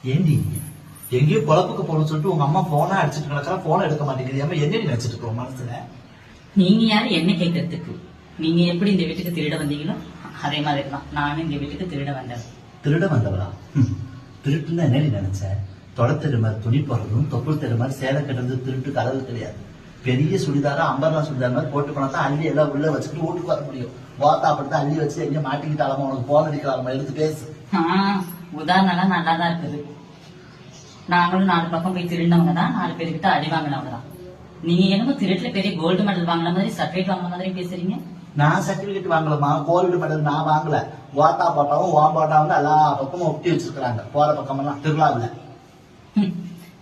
ஏண்டி எங்கேயோ பொழப்புக்கு போகணும்னு சொல்லிட்டு உங்க அம்மா போனா அடிச்சுட்டு கிடக்கிறா, போன எடுக்க மாட்டேங்குது. அம்மா என்ன நினைச்சிட்டு இருக்கோம் மனசுல? நீங்க யாரு என்ன கேட்கறதுக்கு? நீங்க எப்படி இந்த வீட்டுக்கு திருட வந்தீங்களோ அதே மாதிரி தான் நானும் இந்த வீட்டுக்கு திருட வந்தேன். திருட வந்தவளா? திருட்டுன்னா என்ன நினைச்ச? தொடத்தெரு மாதிரி துணி போடுறதும், தொப்புள் தெரு மாதிரி சேலை கட்டுறது திருட்டு கலவு கிடையாது. பெரிய சுடிதாரா அம்பர்லா சுடிதார் மாதிரி போட்டு போனா தான் அள்ளி எல்லாம் உள்ள வச்சுட்டு வீட்டுக்கு வர முடியும். வாத்தா அப்படித்தான் அள்ளி வச்சு எங்க மாட்டிக்கிட்டாலமா உனக்கு போன் அடிக்கலாமா? எடுத்து பேசு. உதாரணம் நல்லா தான் இருக்குது. நாங்களும் 4 பக்கம் போய் திருடினவங்க தான், 4 பேருக்கிட்ட அடி வாங்கினவங்க தான். நீங்க என்னமோ திருட்டுல பெரிய கோல்டு மெடல் வாங்கின மாதிரி, சர்டிபிகேட் வாங்கின மாதிரி பேசுறீங்க. நான் சர்டிபிகேட் வாங்கலமா, கோல்டு மெடல் நான் வாங்கல. வாத்தா போட்டாவும் வாம்பாட்டாவும் எல்லா பக்கமும் ஒட்டி வச்சிருக்காங்க. போற பக்கமெல்லாம் திருவிழாவில்.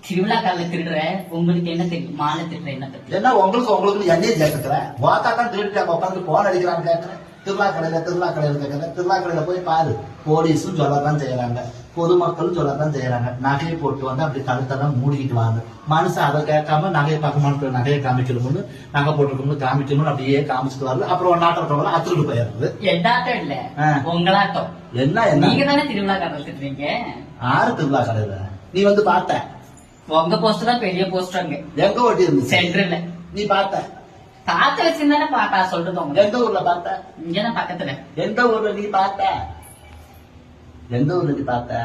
திருவிழா காலில் திருடுற உங்களுக்கு என்ன தெரியும்? மாலை திருடுற என்ன பத்தி? என்ன உங்களுக்கு என்னையே கேட்கிற? வாத்தா தான் திருட்டு உட்காந்து போன் அடிக்கிறான்னு கேட்கிறேன். திருவிழா கடையில கேட்கறேன். திருவிழா கடையில போய் பாரு, போலீஸும் சொல்லத்தான் செய்யறாங்க, பொதுமக்களும் சொல்லத்தான் செய்யறாங்க. நகையை போட்டு வந்து அப்படி கழுத்தெல்லாம் மூடிக்கிட்டு வாங்க. மனுஷன் அதை கேட்காம நகையை பார்க்க நகையை காமிக்கணும்னு, நகை போட்டுக்கணும்னு காமிக்கணும்னு அப்படியே காமிச்சுட்டு வரல. அப்புறம் நாட்டோட அத்துட்டு போயிடுறது. எட்டாட்டம் இல்ல, உங்களாட்டம். என்ன நீங்க தானே திருவிழா கடையில் திட்டுறீங்க. ஆறு திருவிழா கடையில நீ வந்து பார்த்த? உங்க போஸ்ட் தான் பெரிய போஸ்ட். அங்க எங்க ஓட்டி இருந்து சென்டர்ல நீ பார்த்த? பார்த்து வச்சிருந்தானே பாப்பா சொல்றது. எந்த ஊர்ல பார்த்த? இங்கதான் பக்கத்துல. எந்த ஊர்ல நீ பார்த்த? எந்த ஊர்ல நீ பார்த்த?